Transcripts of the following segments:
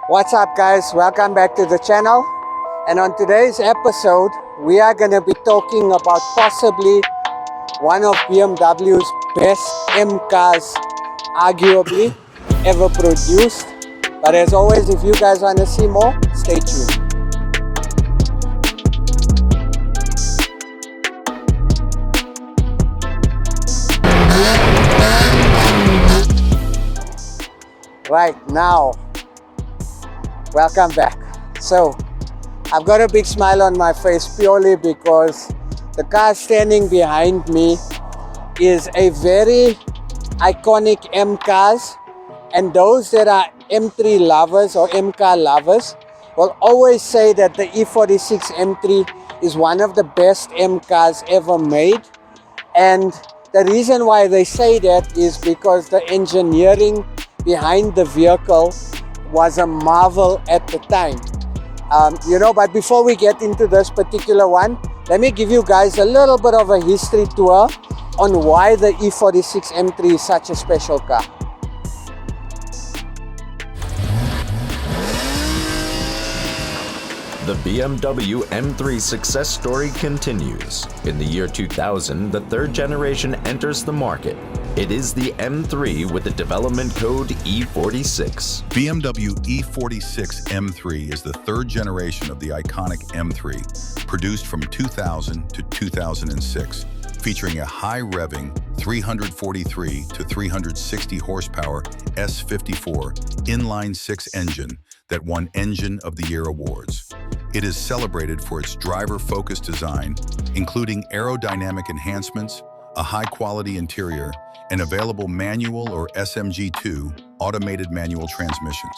What's up guys, welcome back to the channel, and on today's episode we are going to be talking about possibly one of BMW's best M cars arguably ever produced. But as always, if you guys want to see more, stay tuned. Right now, welcome back. So I've got a big smile on my face purely because the car standing behind me is a very iconic M cars, and those that are M3 lovers or M car lovers will always say that the E46 M3 is one of the best M cars ever made. And the reason why they say that is because the engineering behind the vehicle was a marvel at the time. But before we get into this particular one, let me give you guys a little bit of a history tour on why the E46 M3 is such a special car. The BMW M3 success story continues. In the year 2000, the third generation enters the market. It is the M3 with the development code E46. BMW E46 M3 is the third generation of the iconic M3, produced from 2000 to 2006, featuring a high-revving 343 to 360 horsepower S54 inline-6 engine that won Engine of the Year awards. It is celebrated for its driver-focused design, including aerodynamic enhancements, a high-quality interior, and available manual or SMG2 automated manual transmissions.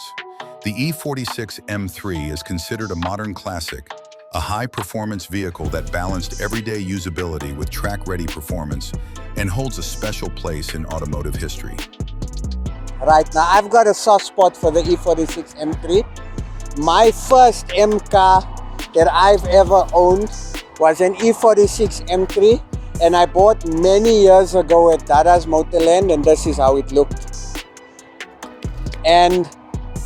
The E46 M3 is considered a modern classic, a high-performance vehicle that balanced everyday usability with track-ready performance and holds a special place in automotive history. Right now, I've got a soft spot for the E46 M3. My first M car that I've ever owned was an E46 M3, and I bought many years ago at Dada's Motorland, and this is how it looked. And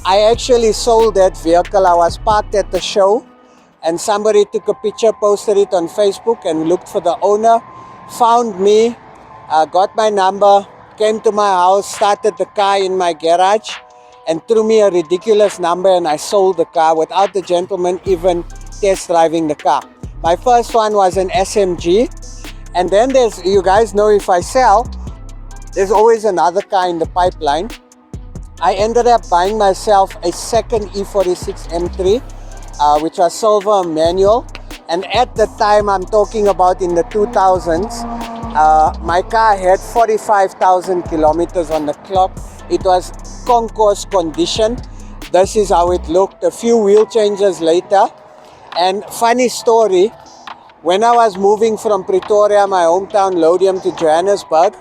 I actually sold that vehicle. I was parked at the show and somebody took a picture, posted it on Facebook, and looked for the owner, found me, got my number, came to my house, started the car in my garage, and threw me a ridiculous number, and I sold the car without the gentleman even test driving the car. My first one was an SMG, and then you guys know, if I sell, there's always another car in the pipeline. I ended up buying myself a second E46 M3, which was silver manual, and at the time, I'm talking about in the 2000s, my car had 45,000 kilometers on the clock. It was concourse condition. This is how it looked a few wheel changes later. And funny story, when I was moving from Pretoria, my hometown Lodium, to Johannesburg,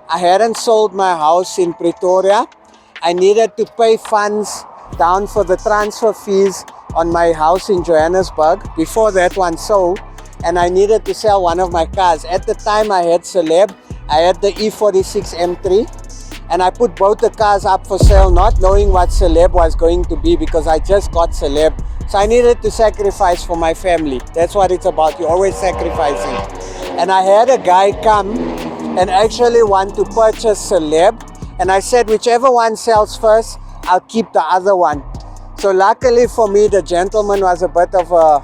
I hadn't sold my house in Pretoria. I needed to pay funds down for the transfer fees on my house in Johannesburg before that one sold, and I needed to sell one of my cars. At the time I had Celeb, I had the E46 M3, and I put both the cars up for sale, not knowing what Celeb was going to be, because I just got Celeb. So I needed to sacrifice for my family. That's what it's about, you're always sacrificing. And I had a guy come and actually want to purchase Celeb, and I said, whichever one sells first, I'll keep the other one. So luckily for me, the gentleman was a bit of a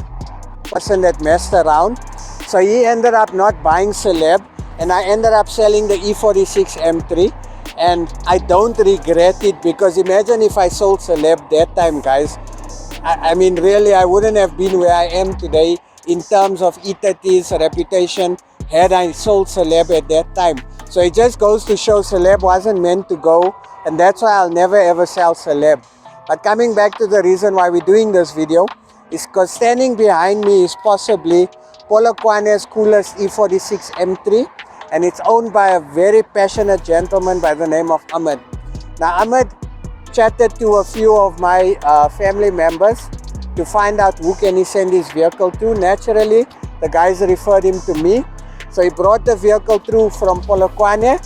person that messed around. So he ended up not buying Celeb, and I ended up selling the E46 M3. And I don't regret it, because imagine if I sold Celeb that time, guys. I mean, really, I wouldn't have been where I am today in terms of E30's reputation had I sold Celeb at that time. So it just goes to show Celeb wasn't meant to go, and that's why I'll never ever sell Celeb. But coming back to the reason why we're doing this video is because standing behind me is possibly Polokwane's coolest E46 M3, and it's owned by a very passionate gentleman by the name of Ahmed. Now, Ahmed chatted to a few of my family members to find out who can he send his vehicle to. Naturally, the guys referred him to me. So he brought the vehicle through from Polokwane,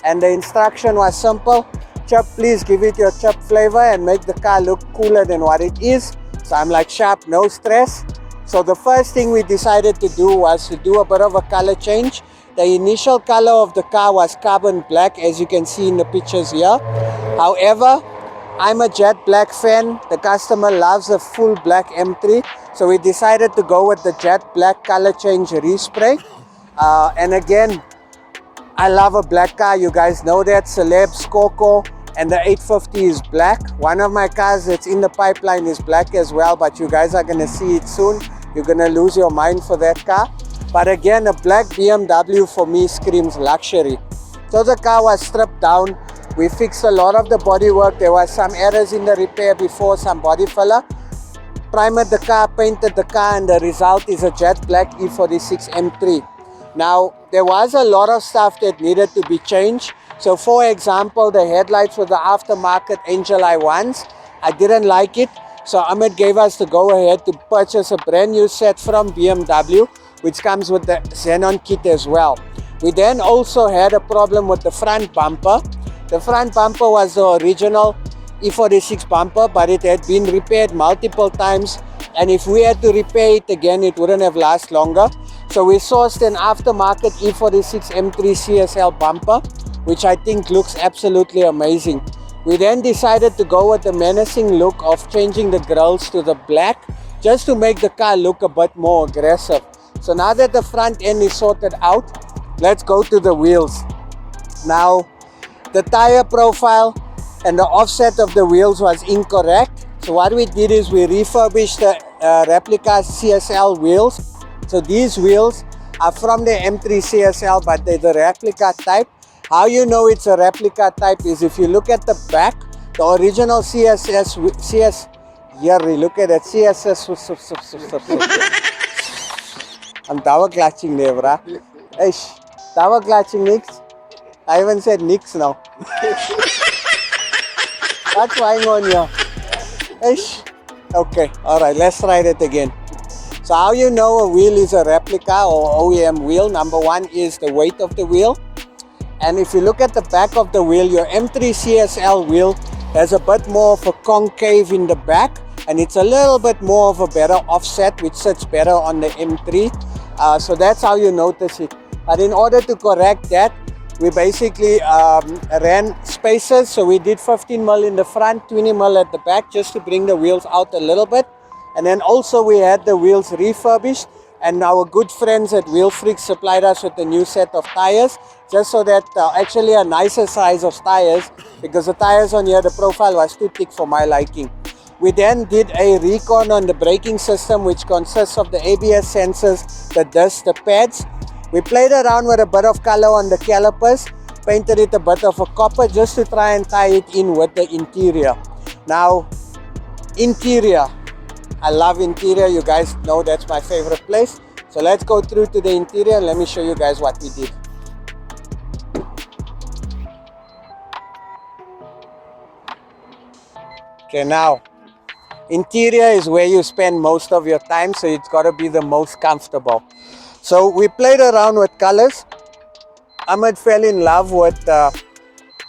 and the instruction was simple: chip, please give it your chip flavor and make the car look cooler than what it is. So I'm like, sharp, no stress. So the first thing we decided to do was to do a bit of a color change. The initial color of the car was carbon black, as you can see in the pictures here. However, I'm a jet black fan. The customer loves a full black M3. So we decided to go with the jet black color change respray. And again, I love a black car. You guys know that. Celebs, Coco, and the 850 is black. One of my cars that's in the pipeline is black as well, but you guys are going to see it soon. You're going to lose your mind for that car. But again, a black BMW for me screams luxury. So the car was stripped down. We fixed a lot of the bodywork. There was some errors in the repair before, some body filler. Primered the car, painted the car, and the result is a jet black E46 M3. Now, there was a lot of stuff that needed to be changed. So for example, the headlights were the aftermarket Angel Eye ones. I didn't like it. So Ahmed gave us the go ahead to purchase a brand new set from BMW, which comes with the Xenon kit as well. We then also had a problem with the front bumper. The front bumper was the original E46 bumper, but it had been repaired multiple times. And if we had to repair it again, it wouldn't have lasted longer. So we sourced an aftermarket E46 M3 CSL bumper, which I think looks absolutely amazing. We then decided to go with the menacing look of changing the grills to the black, just to make the car look a bit more aggressive. So now that the front end is sorted out, let's go to the wheels. Now, the tire profile and the offset of the wheels was incorrect. So what we did is we refurbished the replica CSL wheels. So these wheels are from the M3 CSL, but they're the replica type. How you know it's a replica type is if you look at the back, the original CSS, look at that, I'm tower clutching there, bruh. Ish, tower clutching nix. I haven't said nix now. What's going on here? Ish. Okay, alright, let's try that again. So how you know a wheel is a replica or OEM wheel? Number one is the weight of the wheel. And if you look at the back of the wheel, your M3 CSL wheel has a bit more of a concave in the back, and it's a little bit more of a better offset, which sits better on the M3. So that's how you notice it. But in order to correct that, we basically ran spacers. So we did 15mm in the front, 20mm at the back, just to bring the wheels out a little bit. And then also we had the wheels refurbished, and our good friends at Wheel Freaks supplied us with a new set of tires, just so that actually a nicer size of tires, because the tires on here, the profile was too thick for my liking. We then did a recon on the braking system, which consists of the ABS sensors, the discs, the pads. We played around with a bit of color on the calipers, painted it a bit of a copper just to try and tie it in with the interior. Now, interior. I love interior. You guys know that's my favorite place. So let's go through to the interior and let me show you guys what we did. Okay, now, interior is where you spend most of your time, so it's got to be the most comfortable. So we played around with colors. Ahmed fell in love with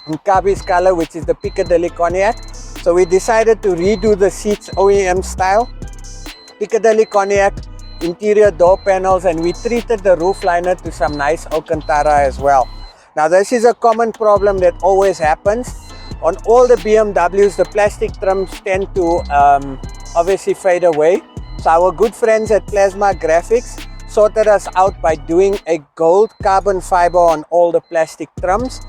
Nkabi's color, which is the Piccadilly Cognac. So we decided to redo the seats OEM style. Piccadilly Cognac, interior door panels, and we treated the roof liner to some nice Alcantara as well. Now this is a common problem that always happens. On all the BMWs, the plastic trims tend to obviously fade away. So our good friends at Plasma Graphics sorted us out by doing a gold carbon fiber on all the plastic trims.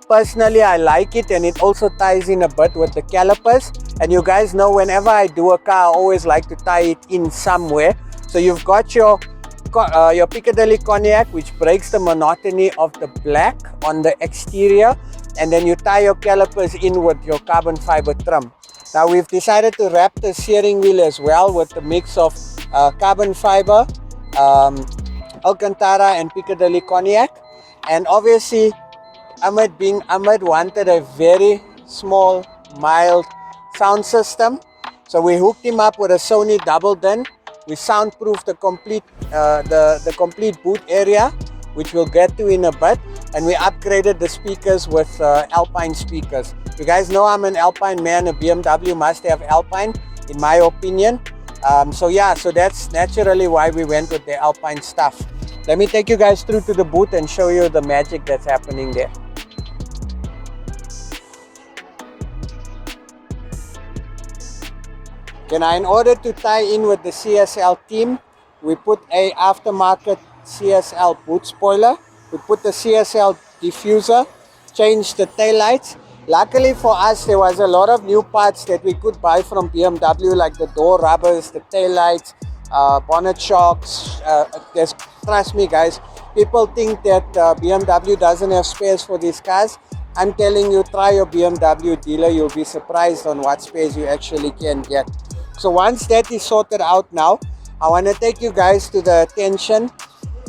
Personally, I like it, and it also ties in a bit with the calipers. And you guys know whenever I do a car, I always like to tie it in somewhere. So you've got your Piccadilly Cognac, which breaks the monotony of the black on the exterior. And then you tie your calipers in with your carbon fiber trim. Now we've decided to wrap the steering wheel as well with a mix of carbon fiber, Alcantara and Piccadilly Cognac. And obviously, Ahmed being Ahmed wanted a very small, mild sound system. So we hooked him up with a Sony double din. We soundproofed the complete boot area, which we'll get to in a bit. And we upgraded the speakers with Alpine speakers. You guys know I'm an Alpine man. A BMW must have Alpine, in my opinion. So yeah, so that's naturally why we went with the Alpine stuff. Let me take you guys through to the booth and show you the magic that's happening there. Okay, now in order to tie in with the CSL team, we put a aftermarket CSL boot spoiler. We put the CSL diffuser, changed the taillights. Luckily for us, there was a lot of new parts that we could buy from BMW, like the door rubbers, the taillights, bonnet shocks. Trust me guys, people think that BMW doesn't have spares for these cars. I'm telling you, try your BMW dealer, you'll be surprised on what spares you actually can get. So once that is sorted out now, I want to take you guys to the attention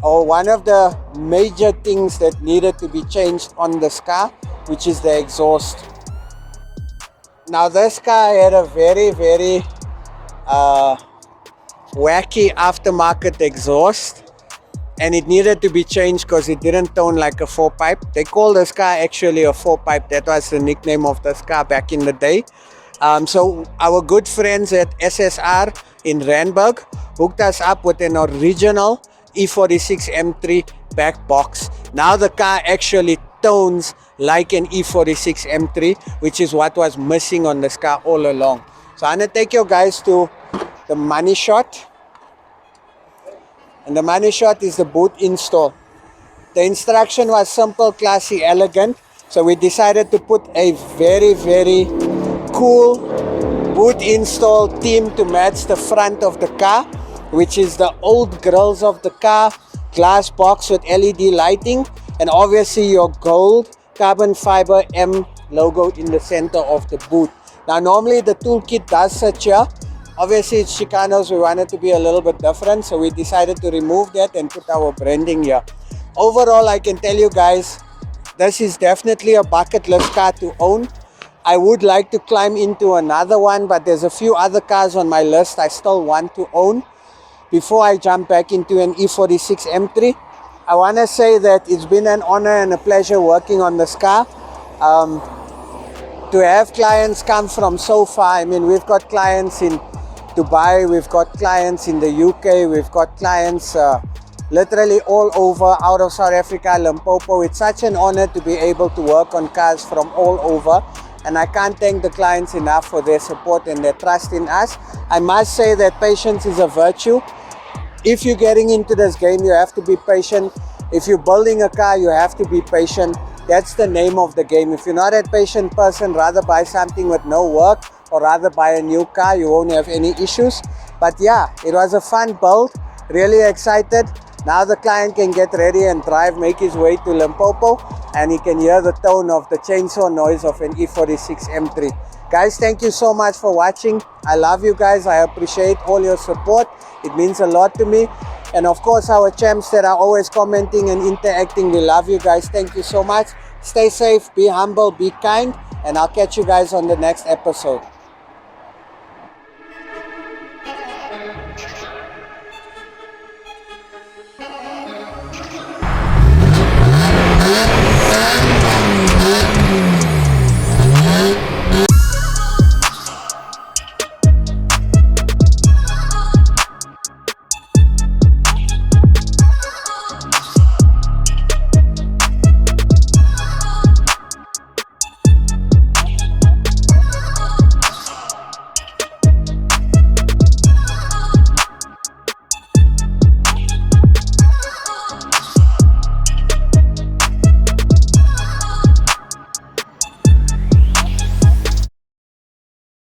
or one of the major things that needed to be changed on this car, which is the exhaust. Now this car had a very wacky aftermarket exhaust, and it needed to be changed because it didn't tone like a 4-pipe. They call this car actually a 4-pipe. That was the nickname of this car back in the day. So our good friends at SSR in Randburg hooked us up with an original E46 M3 back box. Now the car actually tones like an E46 M3, which is what was missing on this car all along. So I'm gonna take you guys to the money shot. And the money shot is the boot install. The instruction was simple, classy, elegant. So we decided to put a very cool boot install theme to match the front of the car, which is the old grills of the car, glass box with LED lighting, and obviously your gold carbon fiber M logo in the center of the boot. Now normally the toolkit does sit here. Obviously it's Chicanos, we wanted to be a little bit different, so we decided to remove that and put our branding here. Overall, I can tell you guys, this is definitely a bucket list car to own. I would like to climb into another one, but there's a few other cars on my list I still want to own before I jump back into an E46 M3. I want to say that it's been an honor and a pleasure working on this car. To have clients come from so far, I mean, we've got clients in Dubai, we've got clients in the UK, we've got clients literally all over, out of South Africa, Limpopo. It's such an honor to be able to work on cars from all over, and I can't thank the clients enough for their support and their trust in us. I must say that patience is a virtue. If you're getting into this game, you have to be patient. If you're building a car, you have to be patient. That's the name of the game. If you're not a patient person, rather buy something with no work, or rather buy a new car, you won't have any issues. But yeah, it was a fun build, really excited. Now the client can get ready and drive, make his way to Limpopo, and he can hear the tone of the chainsaw noise of an E46 M3. Guys, thank you so much for watching. I love you guys. I appreciate all your support. It means a lot to me. And of course, our champs that are always commenting and interacting, we love you guys. Thank you so much. Stay safe, be humble, be kind, and I'll catch you guys on the next episode.